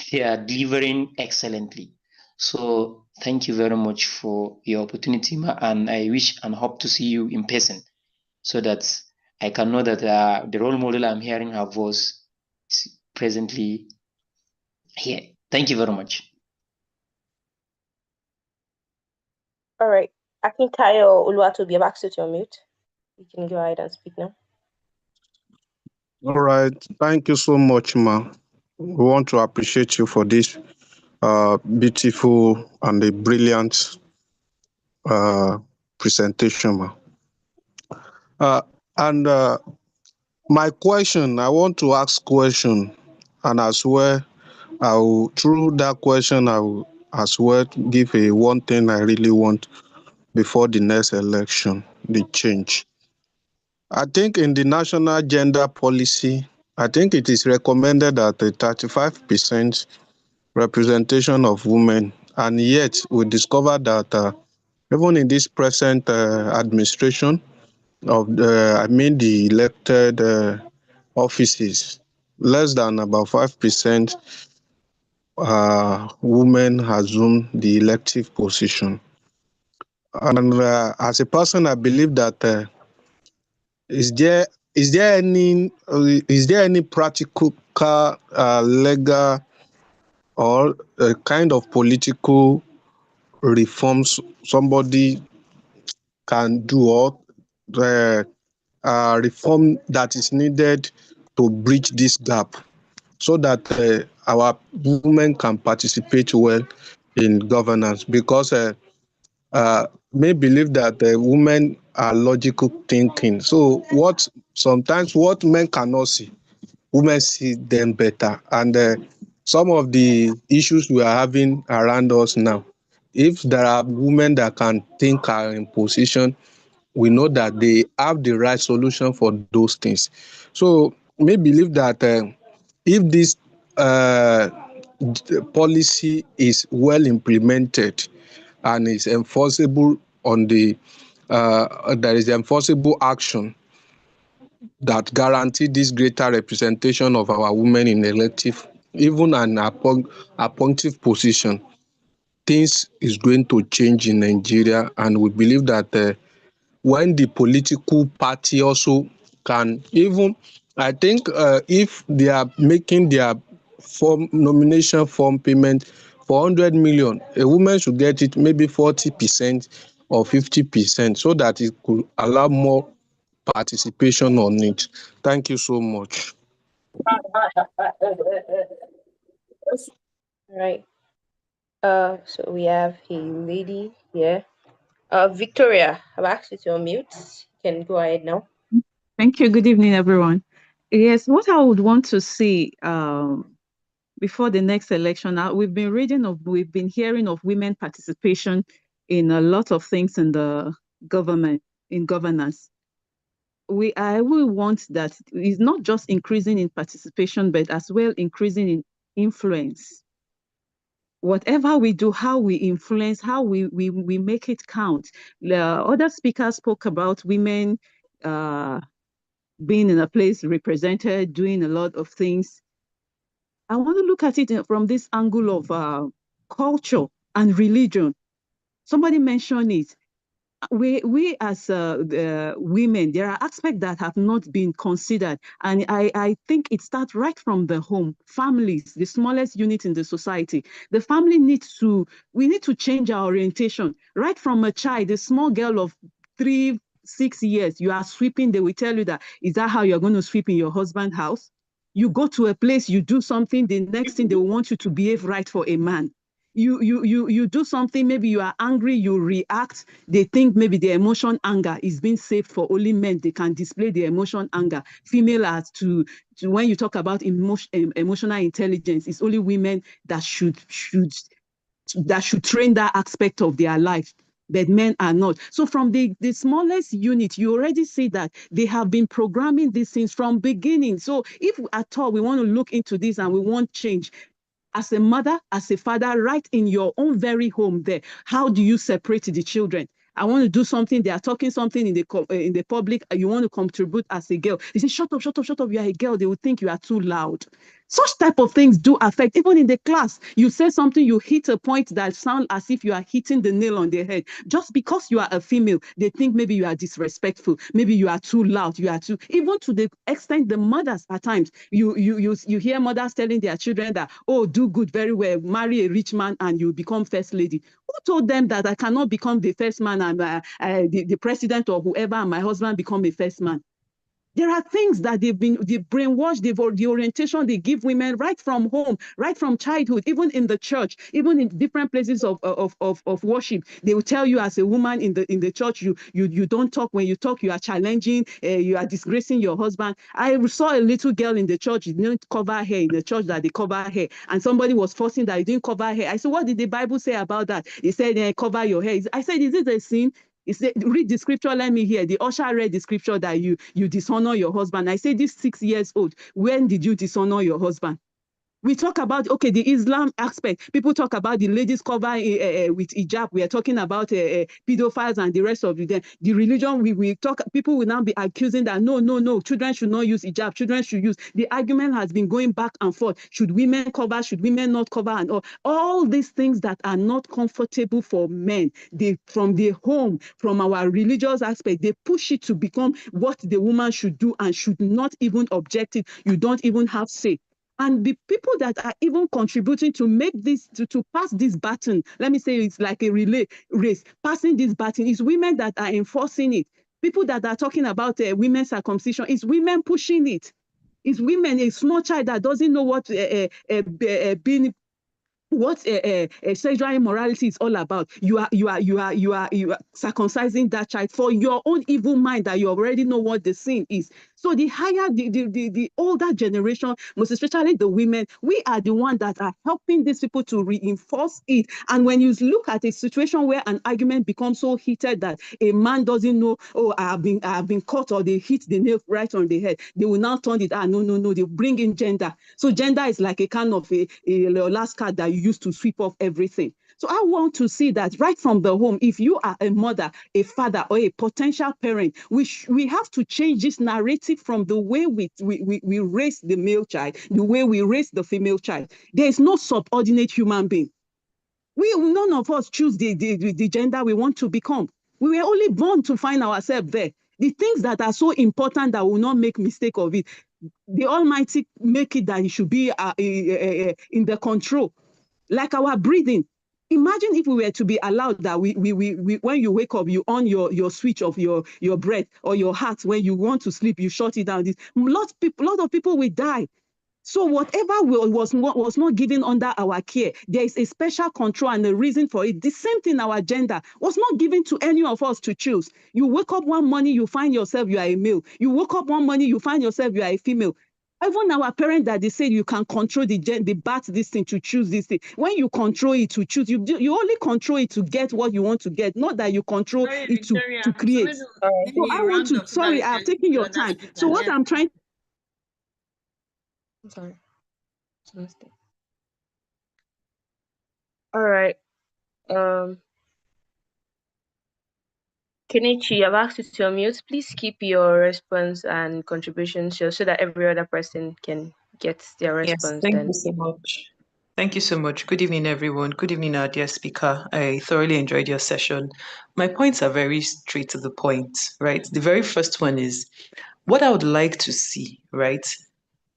Speaker 4: they are delivering excellently. So thank you very much for your opportunity, and I wish and hope to see you in person so that I can know that the role model I'm hearing her voice is presently here. Thank you very much.
Speaker 1: All right. Akintayo Oluwatobi, I've asked you to unmute. You can go ahead and speak now.
Speaker 5: All right. Thank you so much, Ma. We want to appreciate you for this beautiful and a brilliant presentation, Ma. And my question, I want to ask question, and as well, I will, through that question, I will as well give a one thing I really want before the next election, the change. I think in the national gender policy, I think it is recommended that a 35% representation of women, and yet we discovered that even in this present administration of the elected offices, less than about 5% women assume the elective position. And as a person, I believe that is there any practical, legal, or a kind of political reforms somebody can do, or the reform that is needed to bridge this gap so that our women can participate well in governance? Because may believe that women are logical thinking. So sometimes what men cannot see, women see them better. And some of the issues we are having around us now, if there are women that can think are in position, we know that they have the right solution for those things. So may believe that if this policy is well implemented and is enforceable on there is enforceable action that guarantee this greater representation of our women in elective, even an appointive position, things is going to change in Nigeria. And we believe that when the political party also can, even I think if they are making their nomination form payment for 100 million, a woman should get it maybe 40% or 50%, so that it could allow more participation on it. Thank you so much.
Speaker 1: All right. So we have a lady here. Victoria, I've asked you to unmute. You can go ahead now.
Speaker 6: Thank you. Good evening, everyone. Yes, what I would want to see before the next election. We've been hearing of women participation in a lot of things in the governance. I will want that it's not just increasing in participation, but as well increasing in influence. Whatever we do, how we influence, how we make it count. The other speakers spoke about women being in a place represented, doing a lot of things. I want to look at it from this angle of culture and religion. Somebody mentioned it. We as women, there are aspects that have not been considered. And I think it starts right from the home, families, the smallest unit in the society. The family we need to change our orientation. Right from a child, a small girl of 3, 6 years, you are sweeping, they will tell you that, is that how you're going to sweep in your husband's house? You go to a place, you do something, the next thing they will want you to behave right for a man. You do something, maybe you are angry, you react. They think maybe the emotion anger is being saved for only men. They can display the emotion anger. Female as to when you talk about emotional intelligence, it's only women that should train that aspect of their life, but men are not. So from the smallest unit, you already see that they have been programming these things from beginning. So if at all we want to look into this and we want change, as a mother, as a father, right in your own very home there, how do you separate the children? I want to do something, they are talking something in the public, you want to contribute as a girl. They say, shut up, shut up, shut up, you are a girl. They will think you are too loud. Such type of things do affect, even in the class. You say something, you hit a point that sounds as if you are hitting the nail on the head. Just because you are a female, they think maybe you are disrespectful, maybe you are too loud, even to the extent the mothers at times, you hear mothers telling their children that, oh, do good, very well, marry a rich man and you become first lady. Who told them that I cannot become the first man and the president or whoever and my husband become a first man? There are things that they've brainwashed, the orientation they give women right from home, right from childhood, even in the church, even in different places of worship. They will tell you as a woman in the church, you don't talk. When you talk, you are challenging, you are disgracing your husband. I saw a little girl in the church, she didn't cover her in the church that they cover hair, and somebody was forcing that he didn't cover hair. I said, what did the Bible say about that? He said, cover your hair. I said, is it a sin? He said, read the scripture, let me hear. The usher read the scripture that you dishonor your husband. I say, this 6 years old, when did you dishonor your husband? We talk about, okay, the Islam aspect. People talk about the ladies cover with hijab. We are talking about pedophiles and the rest of them. The religion, we talk, people will now be accusing that, no, children should not use hijab. Children should use. The argument has been going back and forth. Should women cover? Should women not cover? And all these things that are not comfortable for men, from the home, from our religious aspect, they push it to become what the woman should do and should not even object it. You don't even have say. And the people that are even contributing to make this, to pass this baton, let me say it's like a relay race, passing this baton, is women that are enforcing it. People that are talking about women's circumcision, it's women pushing it. It's women, a small child that doesn't know what being sexual immorality is all about. You are circumcising that child for your own evil mind that you already know what the sin is. So the higher, the older generation, most especially the women, we are the ones that are helping these people to reinforce it. And when you look at a situation where an argument becomes so heated that a man doesn't know, oh, I have been caught, or they hit the nail right on the head, they will now turn it, no, they bring in gender. So gender is like a kind of a last card that you use to sweep off everything. So I want to see that right from the home, if you are a mother, a father, or a potential parent, we have to change this narrative from the way we raise the male child, the way we raise the female child. There is no subordinate human being. None of us choose the gender we want to become. We were only born to find ourselves there. The things that are so important that will not make mistake of it, the Almighty make it that it should be in the control. Like our breathing. Imagine if we were to be allowed that we when you wake up, you on your switch of your breath, or your heart. When you want to sleep, you shut it down. Lot of people will die. So whatever was not given under our care, there is a special control and a reason for it. The same thing, our gender was not given to any of us to choose. You wake up one morning, you find yourself you are a male. You woke up one morning, you find yourself you are a female. Even our parents that they say you can control the bat this thing to choose this thing. When you control it to choose, you only control it to get what you want to get, not that you control
Speaker 2: Sorry,
Speaker 6: it
Speaker 2: Victoria.
Speaker 6: to
Speaker 2: So
Speaker 6: create.
Speaker 2: maybe
Speaker 6: So
Speaker 2: maybe
Speaker 6: I
Speaker 2: you
Speaker 6: want
Speaker 2: round
Speaker 6: to,
Speaker 2: up so that
Speaker 6: sorry,
Speaker 2: we
Speaker 6: I've
Speaker 2: can
Speaker 6: taken
Speaker 2: the
Speaker 6: your
Speaker 2: other
Speaker 6: time.
Speaker 2: speaker.
Speaker 6: So what
Speaker 2: Yeah.
Speaker 6: I'm trying.
Speaker 1: I'm sorry. All right. Um, Kenichi, I've asked you to unmute. Please keep your response and contributions so that every other person can get their
Speaker 7: Yes,
Speaker 1: response
Speaker 7: thank
Speaker 1: then.
Speaker 7: you so much. Thank you so much. Good evening, everyone. Good evening, our dear speaker. I thoroughly enjoyed your session. My points are very straight to the point, right? The very first one is what I would like to see, right,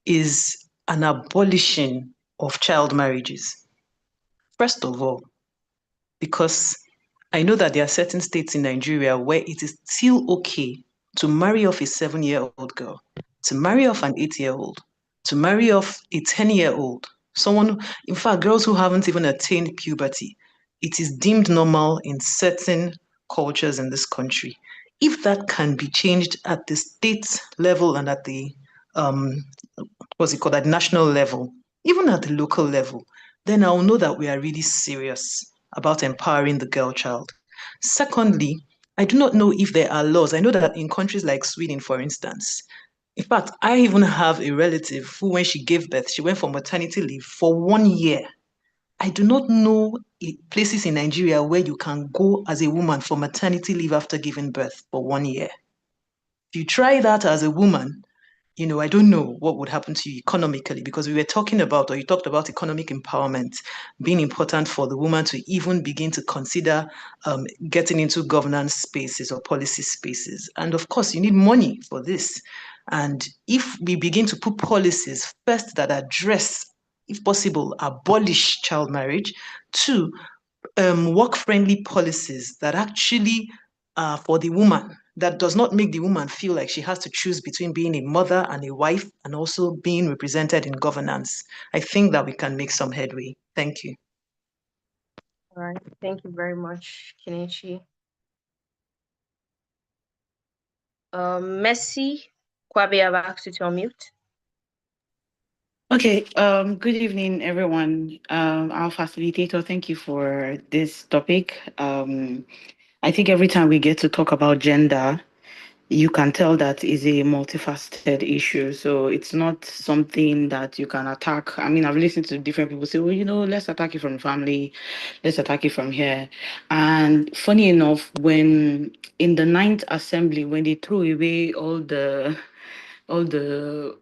Speaker 7: is an abolishing of child marriages. First of all, because I know that there are certain states in Nigeria where it is still okay to marry off a 7-year-old girl, to marry off an 8-year-old, to marry off a 10-year-old, someone, in fact, girls who haven't even attained puberty. It is deemed normal in certain cultures in this country. If that can be changed at the state level and at the um, what's it called, at national level, even at the local level, then I'll know that we are really serious about empowering the girl child. Secondly, I do not know if there are laws. I know that in countries like Sweden, for instance, in fact, I even have a relative who, when she gave birth, she went for maternity leave for 1 year. I do not know places in Nigeria where you can go as a woman for maternity leave after giving birth for 1 year. If you try that as a woman, I don't know what would happen to you economically, because we were talking about, or you talked about economic empowerment being important for the woman to even begin to consider getting into governance spaces or policy spaces. And of course, you need money for this. And if we begin to put policies first that address, if possible, abolish child marriage, two, work-friendly policies that actually are for the woman, that does not make the woman feel like she has to choose between being a mother and a wife and also being represented in governance. I think that we can make some headway. Thank you.
Speaker 1: All right. Thank you very much, Kenichi. Messi, Kwabe, I've asked you to unmute.
Speaker 8: Okay, good evening, everyone. Our facilitator, thank you for this topic. I think every time we get to talk about gender, you can tell that is a multifaceted issue. So it's not something that you can attack. I mean, I've listened to different people say, well, let's attack it from family, let's attack it from here. And funny enough, when in the Ninth Assembly, when they threw away all the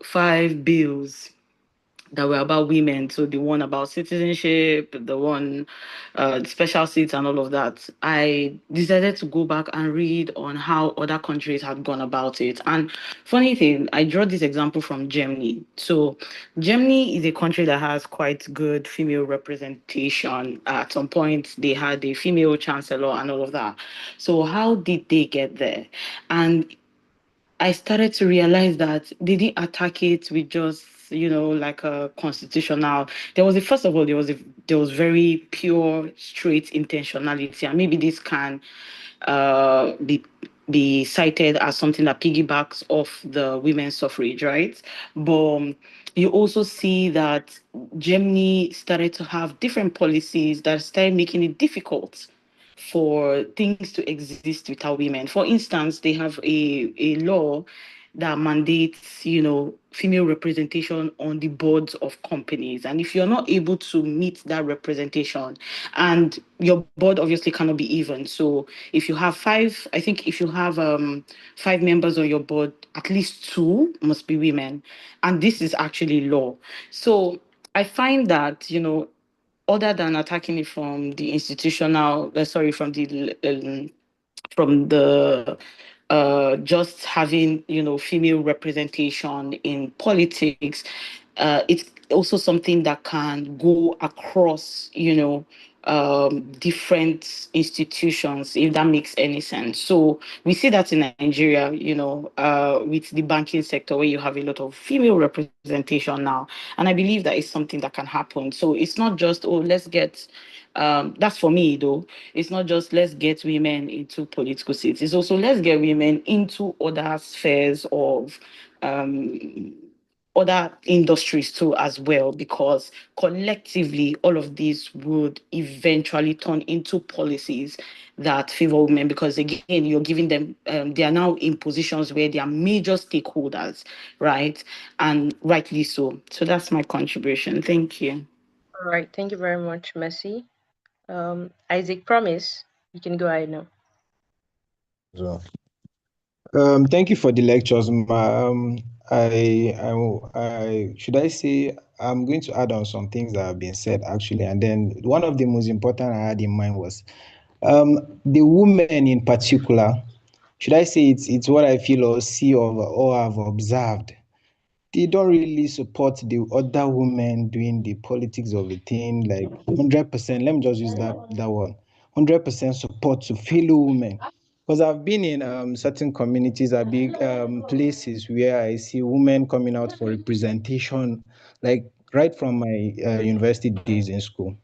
Speaker 8: 5 bills that were about women. So the one about citizenship, the one special seats and all of that. I decided to go back and read on how other countries had gone about it. And funny thing, I draw this example from Germany. So Germany is a country that has quite good female representation. At some point, they had a female chancellor and all of that. So how did they get there? And I started to realize that they didn't attack it with just, like a constitutional. First of all, there was very pure, straight intentionality, and maybe this can be cited as something that piggybacks off the women's suffrage, right? But you also see that Germany started to have different policies that started making it difficult for things to exist without women. For instance, they have a law that mandates, female representation on the boards of companies. And if you're not able to meet that representation, and your board obviously cannot be even. So if you have five, I think if you have 5 members on your board, at least 2 must be women. And this is actually law. So I find that, other than attacking it from the institutional, from the just having female representation in politics, it's also something that can go across different institutions, if that makes any sense. So we see that in Nigeria, with the banking sector, where you have a lot of female representation now, and I believe that is something that can happen. So it's not just, oh, let's get that's for me though. It's not just let's get women into political seats. It's also let's get women into other spheres of other industries too as well, because collectively all of these would eventually turn into policies that favor women, because again you're giving them they are now in positions where they are major stakeholders, right? And rightly so. So that's my contribution. Thank you.
Speaker 1: All right. Thank you very much, Messi. Isaac, promise you can go ahead now.
Speaker 9: So, thank you for the lectures. Should I say I'm going to add on some things that have been said actually, and then one of the most important I had in mind was the women in particular. Should I say it's what I feel or see or have observed. They don't really support the other women doing the politics of the thing, like 100%. Let me just use that one. 100% support to fellow women. Because I've been in certain communities, big places where I see women coming out for representation, like right from my university days in school.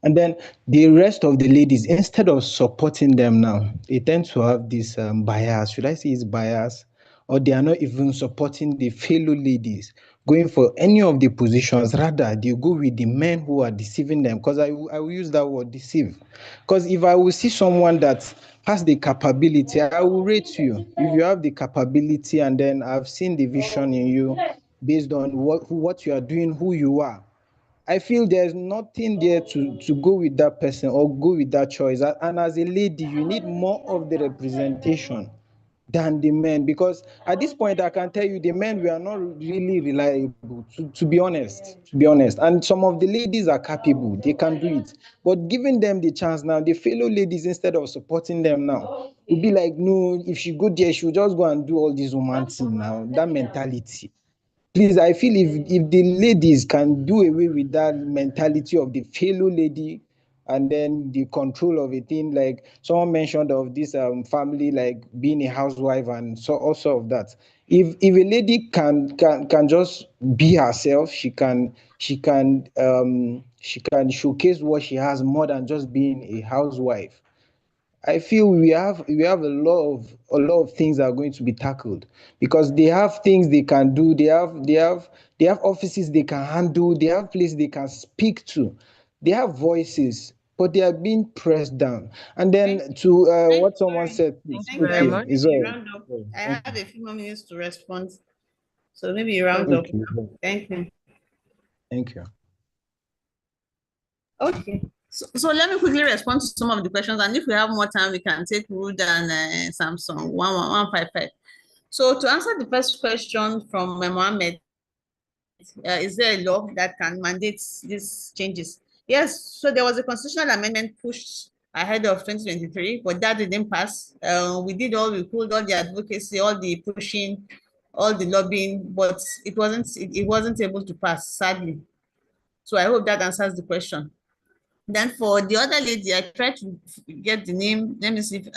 Speaker 9: And then the rest of the ladies, instead of supporting them now, they tend to have this bias. Should I say it's bias? Or they are not even supporting the fellow ladies going for any of the positions. Rather, they go with the men who are deceiving them. Because I will use that word, deceive. Because if I will see someone that has the capability, I will rate you. If you have the capability and then I've seen the vision in you based on what you are doing, who you are, I feel there's nothing there to go with that person or go with that choice. And as a lady, you need more of the representation than the men, because at this point I can tell you the men we are not really reliable, to be honest. And some of the ladies are capable, they can do it. But giving them the chance now, the fellow ladies, instead of supporting them now, will be like, no, if she go there, she'll just go and do all this woman thing now. That mentality. Please, I feel if the ladies can do away with that mentality of the fellow lady and then the control of a thing, like someone mentioned of this family, like being a housewife and so also of that. If a lady can just be herself, she can showcase what she has more than just being a housewife. I feel we have a lot of things that are going to be tackled, because they have things they can do. They have offices they can handle. They have places they can speak to. They have voices, but they are being pressed down. And
Speaker 2: Thank
Speaker 9: then to
Speaker 2: thank
Speaker 9: what
Speaker 2: you
Speaker 9: someone
Speaker 2: very
Speaker 9: said,
Speaker 1: Thank
Speaker 9: please.
Speaker 1: you
Speaker 2: thank you.
Speaker 1: very
Speaker 2: I
Speaker 9: Okay,
Speaker 2: think
Speaker 1: much.
Speaker 9: it's
Speaker 2: maybe you
Speaker 9: all
Speaker 2: round up.
Speaker 9: right.
Speaker 2: I
Speaker 9: Thank
Speaker 2: have
Speaker 9: you.
Speaker 2: a few more minutes to respond. So maybe you round up.
Speaker 9: Okay,
Speaker 2: Thank you.
Speaker 9: thank you.
Speaker 2: Okay. So let me quickly respond to some of the questions, and if we have more time, we can take Wood and Samsung 11155. So to answer the first question from Mohammed, is there a law that can mandate these changes? Yes. So there was a constitutional amendment pushed ahead of 2023, but that didn't pass. We did all we could, all the advocacy, all the pushing, all the lobbying, but it wasn't able to pass, sadly. So I hope that answers the question. Then for the other lady, I tried to get the name. Let me see if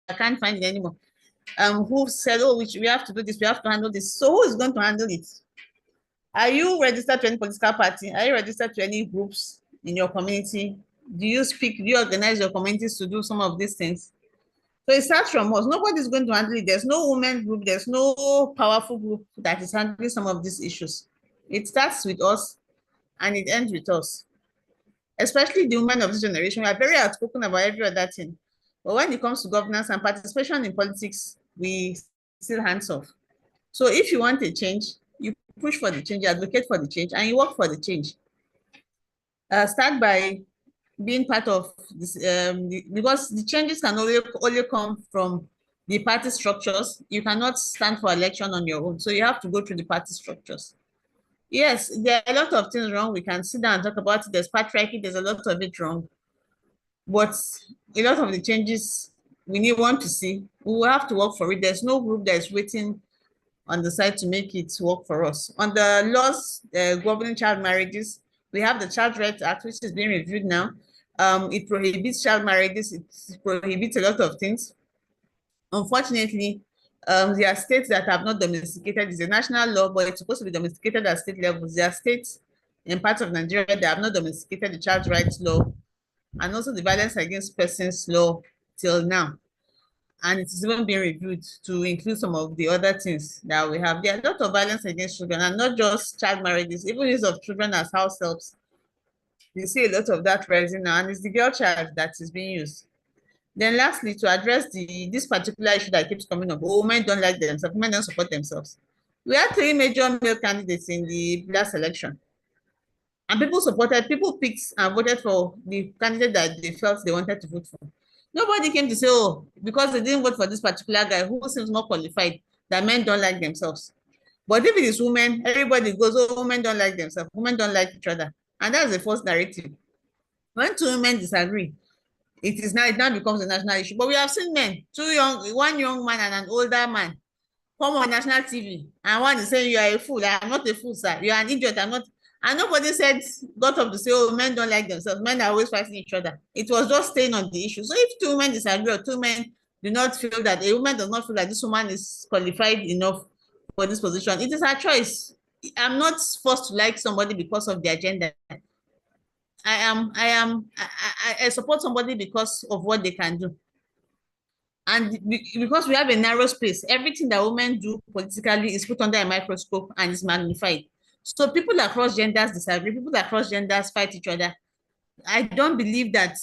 Speaker 2: I can't find it anymore. Who said, oh, we have to do this, we have to handle this. So who is going to handle it? Are you registered to any political party? Are you registered to any groups in your community? Do you organize your communities to do some of these things? So it starts from us. Nobody's going to handle it. There's no women group, there's no powerful group that is handling some of these issues. It starts with us and it ends with us. Especially the women of this generation, we are very outspoken about every other thing. But when it comes to governance and participation in politics, we still hands off. So if you want a change, you push for the change, you advocate for the change, and you work for the change. Start by being part of this, because the changes can only come from the party structures. You cannot stand for election on your own. So you have to go through the party structures. Yes, there are a lot of things wrong. We can sit down and talk about it. There's patriarchy, there's a lot of it wrong. But a lot of the changes want to see, we will have to work for it. There's no group that is waiting on the side to make it work for us. On the laws governing child marriages, we have the Child Rights Act, which is being reviewed now. It prohibits child marriages. It prohibits a lot of things. Unfortunately, there are states that have not domesticated. It's a national law, but it's supposed to be domesticated at state levels. There are states in parts of Nigeria that have not domesticated the child rights law and also the violence against persons law till now. and it is even being reviewed to include some of the other things that we have. There are a lot of violence against children, and not just child marriages, even use of children as house helps. You see a lot of that rising now, and it's the girl child that is being used. Then lastly, to address this particular issue that keeps coming up, women don't like themselves, women don't support themselves. We had 3 major male candidates in the last election. And people picked and voted for the candidate that they felt they wanted to vote for. Nobody came to say, oh, because they didn't vote for this particular guy who seems more qualified, that men don't like themselves. But if it is women, everybody goes, oh, women don't like themselves, women don't like each other. And that's a false narrative. When 2 women disagree, it now becomes a national issue. But we have seen men, one young man and an older man, come on national TV, and one is saying, you are a fool. I'm not a fool, sir. You are an idiot. I'm not. And nobody got up to say, oh, men don't like themselves. Men are always fighting each other. It was just staying on the issue. So if 2 women disagree, or 2 men do not feel that, a woman does not feel that this woman is qualified enough for this position, it is her choice. I'm not forced to like somebody because of their gender. I support somebody because of what they can do. And because we have a narrow space, everything that women do politically is put under a microscope and is magnified. So people across genders disagree, people across genders fight each other. I don't believe that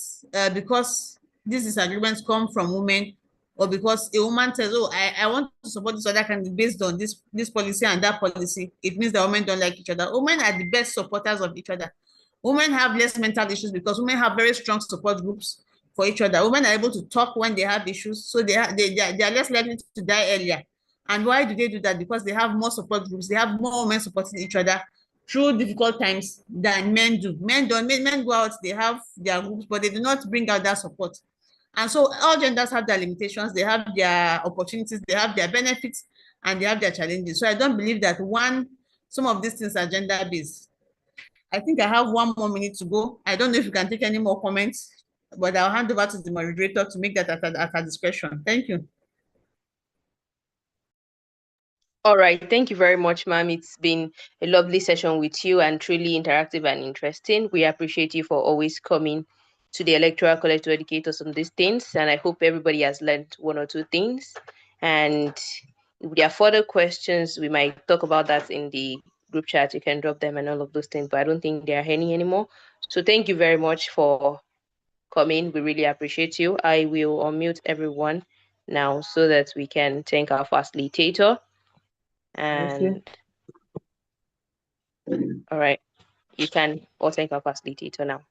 Speaker 2: because these disagreements come from women, or because a woman says, oh, I want to support this other candidate based on this policy and that policy, it means that women don't like each other. Women are the best supporters of each other. Women have less mental issues because women have very strong support groups for each other. Women are able to talk when they have issues, so they are less likely to die earlier. And why do they do that? Because they have more support groups. They have more women supporting each other through difficult times than men do. Men go out, they have their groups, but they do not bring out that support. And so all genders have their limitations, they have their opportunities, they have their benefits, and they have their challenges. So I don't believe that some of these things are gender-based. I think I have 1 more minute to go. I don't know if you can take any more comments, but I'll hand over to the moderator to make that at her discretion. Thank you.
Speaker 1: All right. Thank you very much, ma'am. It's been a lovely session with you and truly interactive and interesting. We appreciate you for always coming to the Electoral College to educate us on these things. And I hope everybody has learned 1 or 2 things. And if there are further questions, we might talk about that in the group chat. You can drop them and all of those things, but I don't think there are any anymore. So thank you very much for coming. We really appreciate you. I will unmute everyone now so that we can thank our facilitator. And all right, you can all thank our facilitator now.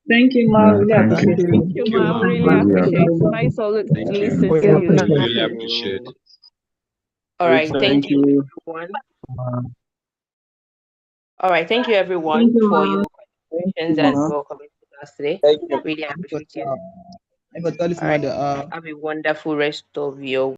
Speaker 10: Thank you, Ma. Really appreciate it.
Speaker 6: Thank you, Ma. We really appreciate it. Nice always to listen to you.
Speaker 3: Really appreciate it.
Speaker 1: All right, thank you, everyone. All right, thank you, everyone, for your questions and for coming to us today. Really appreciate you. All right, have a wonderful rest of your